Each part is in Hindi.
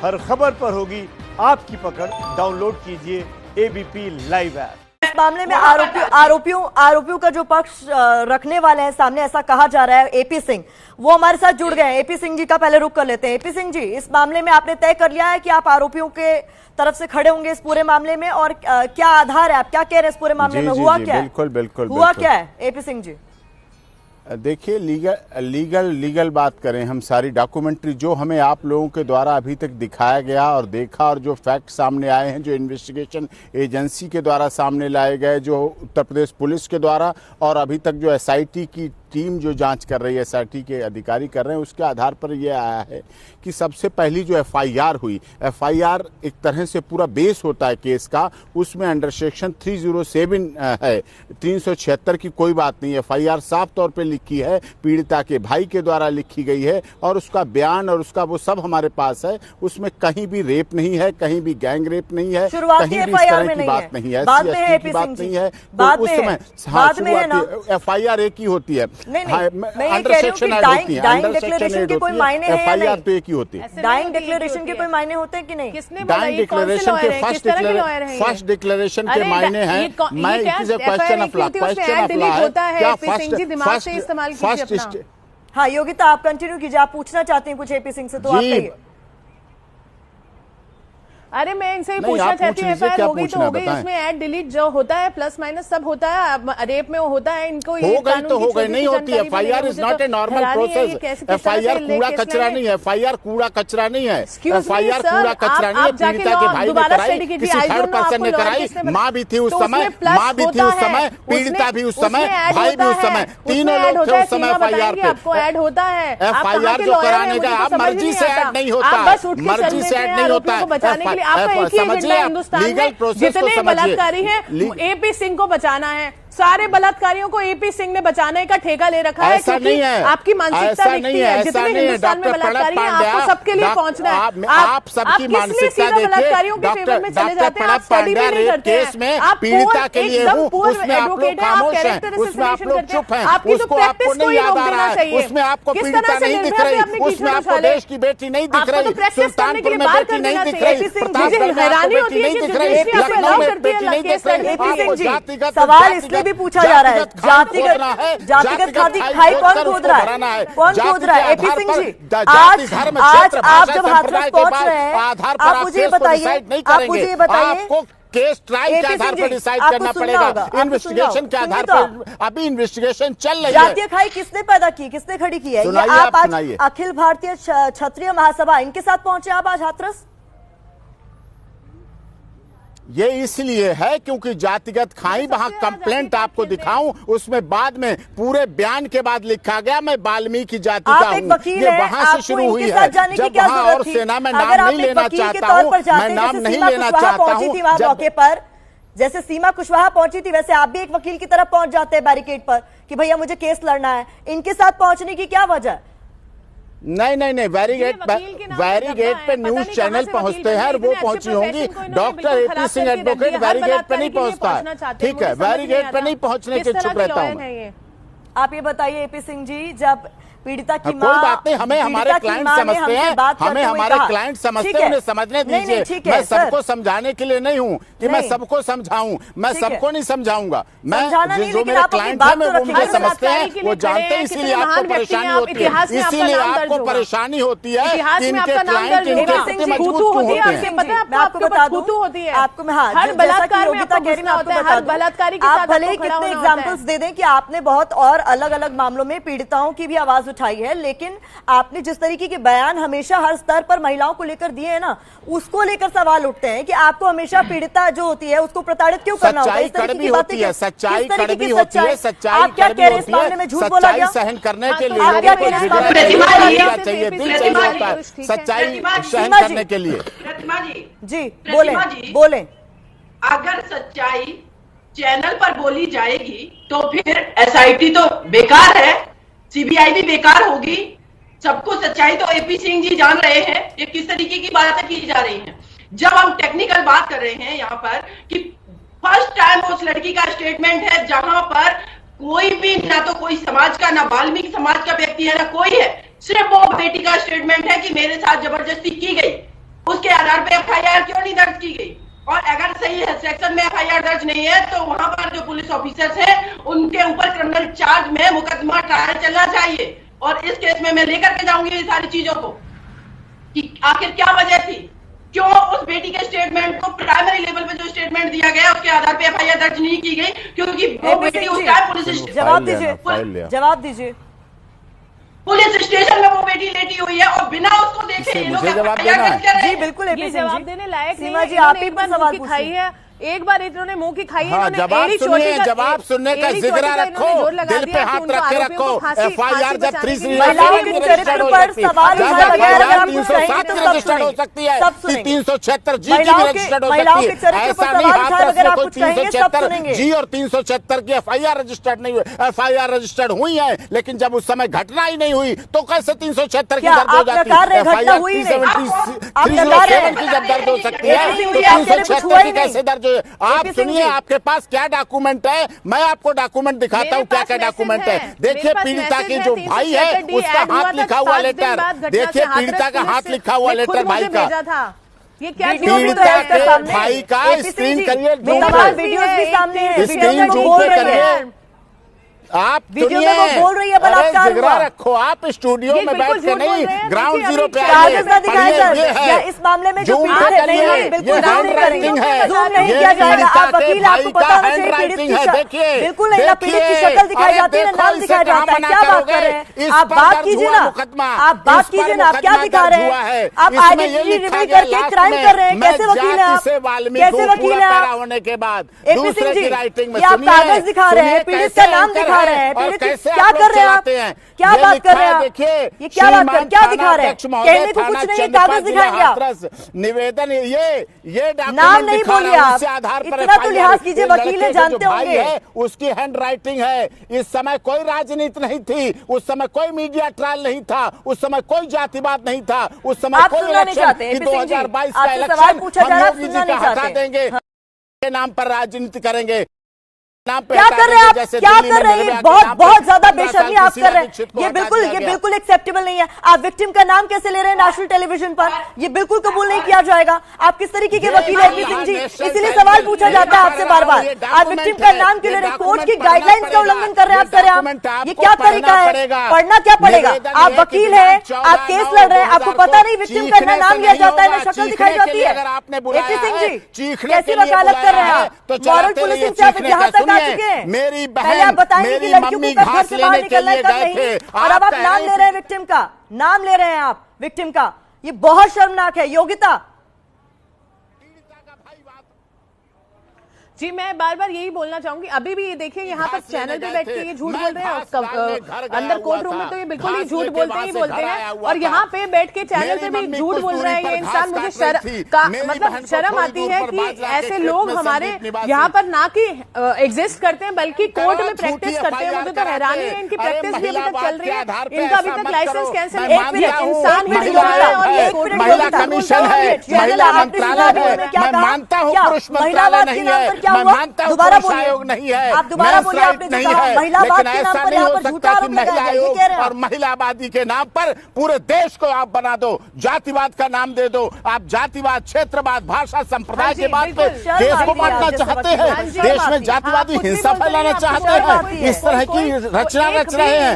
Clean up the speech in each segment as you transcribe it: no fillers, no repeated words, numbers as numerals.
हर खबर पर होगी आपकी पकड़। डाउनलोड कीजिए एबीपी लाइव ऐप। इस मामले में आरोपियों का जो पक्ष रखने वाले हैं सामने, ऐसा कहा जा रहा है एपी सिंह, वो हमारे साथ जुड़ गए हैं। एपी सिंह जी का पहले रुख कर लेते हैं। एपी सिंह जी, इस मामले में आपने तय कर लिया है कि आप आरोपियों के तरफ से खड़े होंगे इस पूरे मामले में, और क्या आधार है, आप क्या कह रहे हैं इस पूरे मामले में? हुआ क्या है? बिल्कुल हुआ क्या है एपी सिंह जी? देखिए, लीगल बात करें हम, सारी डॉक्यूमेंट्री जो हमें आप लोगों के द्वारा अभी तक दिखाया गया और देखा, और जो फैक्ट सामने आए हैं, जो इन्वेस्टिगेशन एजेंसी के द्वारा सामने लाए गए, जो उत्तर प्रदेश पुलिस के द्वारा, और अभी तक जो एसआईटी की टीम जो जांच कर रही है, एसआईटी के अधिकारी कर रहे हैं, उसके आधार पर यह आया है कि सबसे पहली जो एफआईआर हुई, एफआईआर एक तरह से पूरा बेस होता है केस का, उसमें अंडर सेक्शन 307 है, 376 की कोई बात नहीं। एफआईआर साफ तौर पे लिखी है, पीड़िता के भाई के द्वारा लिखी गई है, और उसका बयान और उसका वो सब हमारे पास है। उसमें कहीं भी रेप नहीं है, कहीं भी गैंग रेप नहीं है, कहीं भी इस तरह की बात नहीं है, SC/ST की बात नहीं है। तो उस समय एफआईआर एक ही होती है, अंडर सेक्शन ऐड होती है, अंडर सेक्शन ऐड होती है, एफआईआर तो एक ही होती है। डाइंग डिक्लेरेशन के कोई मायने होते हैं कि नहीं? डाइंग डिक्लेरेशन के फर्स्ट डिक्लेरेशन के मायने हैं, मैं it is a question of law, क्या फर्स्ट। हाँ योगिता, आप कंटिन्यू कीजिए, आप पूछना चाहते हैं कुछ एपी सिंह से, तो आप कहिए। अरे मैं इनसे ही पूछना चाहती हूँ, एफआईआर हो गई तो हो गई, उसमें ऐड डिलीट जो होता है, प्लस माइनस सब होता है, रेप में होता है, इनको ये हो गई तो हो गई, नहीं होती। FIR is not a normal process. FIR कूड़ा कचरा नहीं है, एफआईआर कूड़ा कचरा नहीं है, एफआईआर कूड़ा कचरा नहीं है। पीड़िता के भाई ने कराई, किसी थर्ड पर्सन ने कराई, माँ भी थी उस समय, पीड़िता भी उस समय, भाई भी उस समय, तीनों लोग थे उस समय एफआईआर पे। आपको ऐड होता है, एफआईआर जो कराने का, आप मर्जी से ऐड नहीं होता, मर्जी से ऐड नहीं होता है। आपका एक ही एजेंडा हिंदुस्तान में, जितने बलात्कारी हैं एपी सिंह को बचाना है। सारे बलात्कारियों को एपी सिंह ने बचाने का ठेका ले रखा है, क्योंकि आपकी मानसिकता दिखती है, जितने हिंदुस्तान में बलात्कारी हैं, आपको सबके लिए पहुंचना है। आप सबकी मानसिकता देखिए, बलात्कारियों के फेवर में चले जाते हैं, आप स्टडी भी नहीं करते हैं, आप पीड़िता के लिए उसमें आप लोग खामोश हैं, उसमें आप लोग चुप हैं, उसको आपको नहीं याद आ रहा है, उसमें आपको पीड़िता नहीं दिख रही, उसमें आपको देश की बेटी नहीं दिख रही, सुल्तानपुर में बेटी नहीं दिख रही, प्रतापगढ़ में बेटी नहीं दिख रही, लखनऊ में बेटी नहीं दिख रही। आपको जातिगत सवाल इसलिए भी पूछा जा रहा है, जातिगत खाई कौन खोद रहा है? कौन खोद रहा है? एपी सिंह जी, आज आप जब हाथरस पहुंच रहे हैं, आप मुझे ये बताइए, केस ट्रायल के आधार पर डिसाइड करना पड़ेगा, इन्वेस्टिगेशन के आधार पर। अभी इन्वेस्टिगेशन चल रही है। जातीय खाई किसने पैदा की, किसने खड़ी की है? ये आप आज अखिल भारतीय क्षत्रिय महासभा, इनके साथ पहुंचे आप आज हाथरस? ये इसलिए है क्योंकि जातिगत खाई, वहां कंप्लेंट आपको दिखाऊं, उसमें बाद में पूरे बयान के बाद लिखा गया मैं वाल्मीकि जाति का हूं। ये वहां से शुरू हुई है। जब वहां और सेना में नाम नहीं लेना चाहता हूं, मैं नाम नहीं लेना चाहता हूं। मौके पर जैसे सीमा कुशवाहा पहुंची थी, वैसे आप भी एक वकील की तरफ पहुंच जाते हैं बैरिकेड पर कि भैया मुझे केस लड़ना है। इनके साथ पहुंचने की क्या वजह? नहीं, बैरिगेट पे न्यूज चैनल पहुंचते हैं, वो पहुंची होंगी। Doctor AP Singh advocate barricade पे नहीं पहुंचता है, ठीक है, बैरिगेट पे नहीं पहुंचने के चुप रहता हूं। आप ये बताइए एपी सिंह जी, जब पीड़िता की कोई बात नहीं, हमें हमारे क्लाइंट समझते हैं, हमें हमारे क्लाइंट समझते हैं, उन्हें समझने दीजिए। मैं सबको समझाने के लिए नहीं हूँ कि मैं सबको समझाऊं, मैं सबको नहीं समझाऊंगा। मैं जो मेरे क्लाइंट हैं वो मुझे समझते हैं, वो जानते हैं, इसीलिए आपको परेशानी होती है, इसीलिए आपको परेशानी होती है कि इनके क्लाइंट इनके प्रति मजबूत होते हैं। मैं आपको बता दूं, आपको मैं हर बलात्कार योगिता कह रही, मैं आपको बता दूं, आप भले ही कितने एग्जाम्पल्स दे दें कि आपने बहुत और अलग अलग मामलों में पीड़िताओं की भी आवाज उठाई है, लेकिन आपने जिस तरीके के बयान हमेशा हर स्तर पर महिलाओं को लेकर दिए हैं ना, उसको लेकर सवाल उठते हैं कि आपको हमेशा पीड़िता जो होती है उसको प्रताड़ित क्यों करना होता है? इस तरीके की बातें, सच्चाई कड़वी होती है, सच्चाई आप क्या कह रहे हैं इस मामले में? झूठ बोला गया? सहन करने के लिए लोगों को चाहिए, दिल चाहिए होता है सच्चाई सहन करने के लिए। जी बोले। अगर सच्चाई चैनल पर बोली जाएगी तो फिर एसआईटी तो बेकार है, सीबीआई भी बेकार होगी। सबको सच्चाई तो एपी सिंह जी जान रहे हैं ये किस तरीके की बातें की जा रही हैं। जब हम टेक्निकल बात कर रहे हैं यहाँ पर कि फर्स्ट टाइम उस लड़की का स्टेटमेंट है जहां पर कोई भी, ना तो कोई समाज का, ना वाल्मीकि समाज का व्यक्ति है, ना कोई है, सिर्फ वो बेटी का स्टेटमेंट है कि मेरे साथ जबरदस्ती की गई। उस पे FIR क्यों नहीं दर्ज की गई? और अगर सही है सेक्शन में FIR दर्ज नहीं है तो वहां पर जो पुलिस ऑफिसर्स हैं उनके ऊपर क्रिमिनल चार्ज में मुकदमा ट्रायल चलना चाहिए। और इस केस में मैं लेकर के जाऊंगी ये सारी चीजों को कि आखिर क्या वजह थी, क्यों उस बेटी के स्टेटमेंट को प्राइमरी लेवल पे जो स्टेटमेंट दिया गया उसके आधार पे FIR दर्ज नहीं की गई, क्योंकि वो बेटी उस टाइम पुलिस जवाब दीजिए पुलिस स्टेशन में वो बेटी लेटी हुई है और बिना उसको देखे ये लोग FIR दर्ज कर रहे हैं। जी बिल्कुल, ये जवाब देने लायक सीमा जी, आप एक बार सवाल खाई है, एक बार इन्होंने मुंह की खाई है। हाँ, जवाब सुनने का जिगरा रखो, दिल पे हाथ रख के रखो। FIR जब 307 रजिस्टर्ड हो सकती है, 376 जी की भी रजिस्टर्ड हो सकती है। ऐसा नहीं हाथ रखने को 376 जी और 376 की FIR रजिस्टर्ड नहीं हुई। FIR रजिस्टर्ड हुई है, लेकिन जब उस समय घटना ही नहीं हुई तो कैसे 376 की दर्ज हो जाती है? FIR 307 की जब दर्ज हो सकती है तो 376 की कैसे दर्ज? आप सुनिए, आपके पास क्या डॉक्यूमेंट है, मैं आपको डॉक्यूमेंट दिखाता हूँ क्या क्या डॉक्यूमेंट है। देखिए पीड़िता के जो भाई है उसका हाथ लिखा हुआ लेटर, देखिए पीड़िता का हाथ लिखा हुआ लेटर भाई का, ये क्या पीड़िता के भाई का स्क्रीन करिए, वीडियोस भी सामने हैं, स्क्रीन जूम पे करिए। आप वीडियो में वो बोल रही है बलात्कार हुआ। रखो, आप स्टूडियो में बैठ के नहीं ग्राउंड जीरो पे कागज ना दिखाएं सर, इस मामले में जो पीड़ित नहीं बिल्कुल जूम नहीं करेंगे, जूम नहीं किया जाएगा। आप वकील, आपको पता होना चाहिए पीड़ित की शक्ल, बिल्कुल नहीं, पीड़ित की शक्ल दिखाई जाती है, नाम दिखाया जाता है। क्या बात कर रहे हैं आप? बात कीजिए ना, आप बात कीजिए ना, आप क्या दिखा रहे हैं? आप आइडेंटिटी रिवील करके क्राइम कर रहे हैं। कैसे वकील है आप? कैसे वकील है आप? होने के बाद AP सिंह जी, ये आप कागज दिखा रहे हैं, पीड़ित का नाम दिखा रहे हैं, क्या कर रहे हैं आप? क्या बात कर रहे हैं? देखिए ये क्या बात कर, क्या दिखा रहे हैं? कहने को कुछ नहीं, कागज दिखाएंगे आप? निवेदन ये नाम नहीं बोलिए आप, इतना तो लिहाज कीजिए, वकील है, जानते होंगे। उसकी हैंड राइटिंग है। इस समय कोई राजनीति नहीं थी, उस समय कोई मीडिया ट्रायल नहीं था, उस समय कोई जातिवाद नहीं था, उस समय कोई इलेक्शन 2022 का इलेक्शन हम योगी जी का हटा देंगे के नाम पर राजनीति करेंगे। क्या कर रहे हैं आप? क्या कर रहे हैं? बहुत ज्यादा बेशर्मी आप कर रहे हैं। ये बिल्कुल एक्सेप्टेबल नहीं है। आप विक्टिम का नाम कैसे ले रहे हैं नेशनल टेलीविजन पर? ये बिल्कुल कबूल नहीं किया जाएगा। आप किस तरीके के वकील हैं सिंह जी? इसीलिए सवाल पूछा जाता है आपसे बार बार, आप विक्टिम का नाम क्यों ले रहे हैं? कोर्ट की गाइडलाइंस का उल्लंघन कर रहे हैं आप, करें आप। ये क्या तरीका है? पढ़ना क्या पड़ेगा? आप वकील है, आप केस लड़ रहे हैं, आपको पता नहीं विक्टिम का नाम लिया जाता है, शक्ल दिखाई जाती है। AP सिंह जी कैसी वकालत कर रहे हैं आप? मॉरल पुलिसिंग से आप यहाँ तक मेरी बहन, मेरी मम्मी घास लेने के लिए गए थे और अब आप नाम ले रहे हैं विक्टिम का, नाम ले रहे हैं आप विक्टिम का। ये बहुत शर्मनाक है। योगिता जी, मैं बार बार यही बोलना चाहूंगी, अभी भी ये देखिए यहाँ पर चैनल पे बैठ के ये झूठ बोल रहे हैं, अंदर कोर्ट रूम में तो ये बिल्कुल ही झूठ बोलते ही बोलते हैं, और यहाँ पे बैठ के चैनल पे भी झूठ बोल रहे हैं। ये इंसान, मुझे शर्म आती है कि ऐसे लोग हमारे यहाँ पर ना कि एग्जिस्ट करते हैं बल्कि कोर्ट में प्रैक्टिस करते हैं। मुझे तो हैरानी है, इनकी प्रैक्टिस भी अभी तक चल रही है, इनका अभी तक लाइसेंस कैंसिल। एक मिनट, इंसान भी और ये महिला कमीशन है, महिला मंत्रालय है, मैं मानता हूँ पुरुष मंत्रालय नहीं है, मैं मानता हूँ पुरुष आयोग नहीं है, आप दोबारा बोलिए, आपने नहीं है, लेकिन ऐसा नहीं हो सकता कि महिला आयोग और महिलावादी के नाम पर पूरे देश को आप बना दो, जातिवाद का नाम दे दो। आप जातिवाद, क्षेत्रवाद, भाषा, संप्रदाय के बात पे देश को बांटना चाहते हैं, देश में जातिवादी हिंसा फैलाना चाहते हैं, इस तरह की रचना रच रहे हैं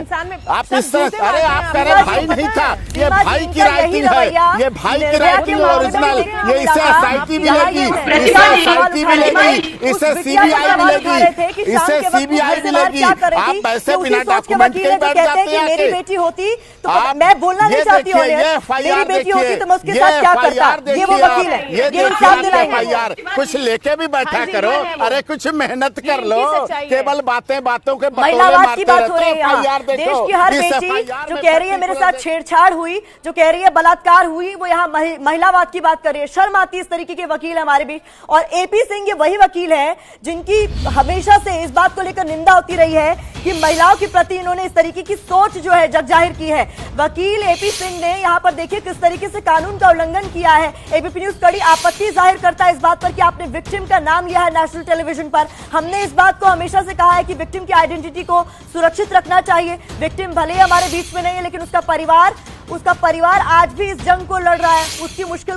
आप। इस तरह, अरे आप कह रहे भाई नहीं था, ये भाई की राइटिंग है, ये भाई की राइटिंग ओरिजिनल, ये इसे SIT मिलेगी, इसे SIT मिलेगी, इसे CBI मिलेगी, इसे CBI मिलेगी। आप वैसे बिना डॉक्यूमेंट के बैठ जाते हैं। मेरी बेटी होती तो मैं बोलना नहीं चाहती हूँ, मेरी बेटी होती तो मैं उसके साथ क्या करता? ये वो वकील है, ये इंसाफ दिलाएंगे। कुछ लेके भी बैठा करो, अरे कुछ मेहनत कर लो, केवल बातों के महिलावाद की बात हो रही है। देश की हर बेटी जो कह रही है मेरे साथ छेड़छाड़ हुई, जो कह रही है बलात्कार हुई, वो यहाँ महिलावाद की बात कर रही है। शर्म आती है इस तरीके के वकील हमारे बीच। और AP सिंह ये वही वकील है जिनकी हमेशा से इस बात को लेकर निंदा होती रही है कि महिलाओं के प्रति इन्होंने इस तरीके की सोच जो है जग जाहिर की है। वकील AP सिंह ने यहाँ पर देखिए किस तरीके से कानून का उल्लंघन किया है। ABP न्यूज कड़ी आपत्ति जाहिर करता है इस बात पर कि आपने विक्टिम का नाम लिया है नेशनल टेलीविजन पर। हमने इस बात को हमेशा से कहा है कि विक्टिम की आइडेंटिटी को सुरक्षित रखना चाहिए। विक्टिम भले ही हमारे बीच में नहीं है, लेकिन उसका परिवार उसका परिवार आज भी इस जंग को लड़ रहा है, उसकी मुश्किल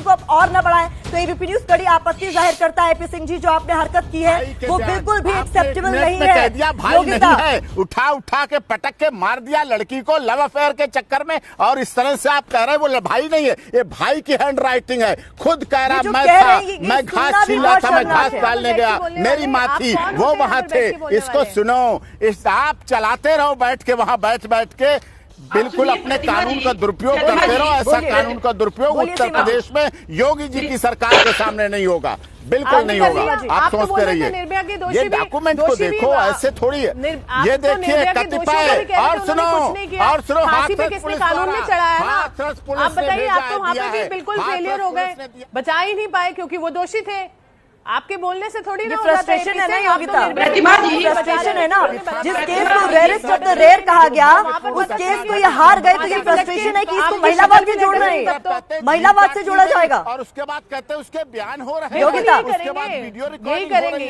को अब और न बढ़ाएं। तो एबीपी न्यूज कड़ी आपत्ति जाहिर करता है एपी सिंह जी, जो आपने हरकत की है वो बिल्कुल भी एक्सेप्टेबल नहीं है। भाई नहीं है, उठा के पटक के मार दिया लड़की को लव अफेयर के चक्कर में, और इस तरह से आप कह रहे हैं वो भाई नहीं है, ये भाई की हैंड राइटिंग है। खुद कह रहा मैं घास छीन रहा था, मैं घास डालने गया, मेरी माँ थी, वो वहां थे। इसको सुनो, आप चलाते रहो बैठ के वहां बैठ के, बिल्कुल अपने कानून का दुरुपयोग करते रहो। ऐसा कानून का दुरुपयोग उत्तर प्रदेश में योगी जी की सरकार के सामने नहीं होगा, बिल्कुल नहीं होगा। आप सोचते रहिए, ये डॉक्यूमेंट को देखो, ऐसे थोड़ी है। ये देखिए कतिपय, और सुनो फांसी पे किसने कानून में चढ़ाया ना, आप बताइए। आप तो वहाँ पे भी बिल्कुल फेलियर हो गए, बचा ही नहीं पाए क्योंकि वो दोषी थे। आपके बोलने से थोड़ी ना फ्रस्ट्रेशन है ना योगिता, फ्रस्ट्रेशन है ना। जिस केस को रेयरेस्ट ऑफ द रेयर कहा गया, उस केस को ये हार गए, तो ये फ्रस्ट्रेशन है कि इसको महिलावाद से जोड़ना है, महिलावाद से जोड़ा जाएगा। और उसके बाद कहते हैं उसके बयान हो रहे हैं योगिता, उसके बाद वीडियो यही करेंगे।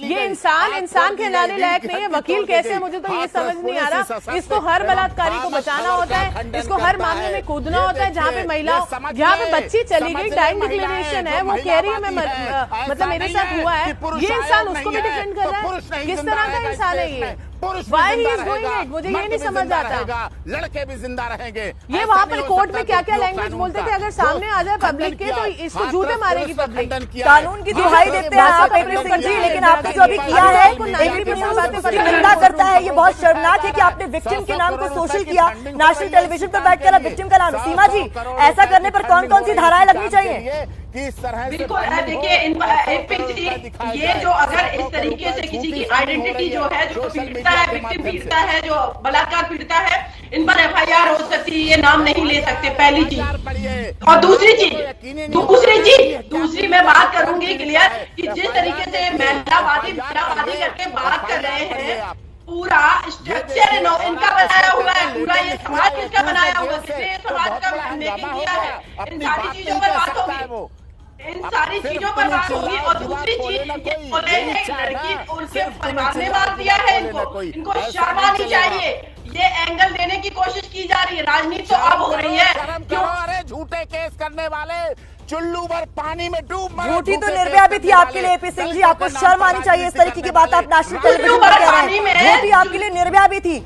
ये इंसान कहलाने लायक नहीं है। वकील कैसे, मुझे तो ये समझ नहीं आ रहा। इसको हर बलात्कारी को बचाना होता है, इसको हर मामले में कूदना होता है। जहाँ पे महिला, जहाँ पे बच्ची चली गई, टाइम डिक्लेरेशन है, वो कह रही है मैं मतलब मेरे साथ हुआ है, ये इंसान उसको भी डिफेंड कर रहा है। किस तरह का इंसान है ये? Why he is doing it? मुझे ये नहीं समझ आता। लड़के भी जिंदा रहेंगे। ये वहाँ पर कोर्ट में क्या क्या लैंग्वेज बोलते थे, अगर सामने आ जाए पब्लिक के तो इसको जूते मारेगी पब्लिक। कानून की दुहाई देते हैं आप एपी सिंह जी, लेकिन आपने जो अभी किया है एपी न्यूज निंदा करता है। ये बहुत शर्मनाक है कि आपने विक्टिम के नाम को सोशल किया, नेशनल टेलीविजन पर बैठकर विक्टिम का नाम। सीमा जी, ऐसा करने पर कौन कौन सी धाराएं लगनी चाहिए? बिल्कुल, देखिए ये जो अगर इस तरीके से किसी की आइडेंटिटी जो है, जो पीड़िता है, विक्टिम पीड़िता है, जो बलात्कार पीड़िता है, इन पर एफआईआर हो सकती है, ये नाम नहीं ले सकते, पहली चीज। और दूसरी मैं बात करूंगी क्लियर कि जिस तरीके से महिलावादी करके बात कर रहे हैं, पूरा स्ट्रक्चर इनका बनाया हुआ है, पूरा ये समाज किसका बनाया हुआ है, किसने समाज का मेकिंग किया है। इन सारी चीजों पर बात होगी, इन सारी चीजों पर बात होगी। और दूसरी चीज, बोले एक लड़की, उनके परिवार ने मार दिया है, इनको शर्म आनी चाहिए। ये एंगल देने की कोशिश की जा रही है, राजनीति तो अब हो रही है। क्यों? अरे झूठे केस करने वाले चुल्लू भर पानी में डूब मरे। झूठी तो निर्भया भी थी आपके लिए एपी सिंह जी, आपको शर्म आनी चाहिए। इस तरीके की बात आप नेशनल टेलीविजन पर कह रहे हैं, झूठी आपके लिए निर्भया भी थी।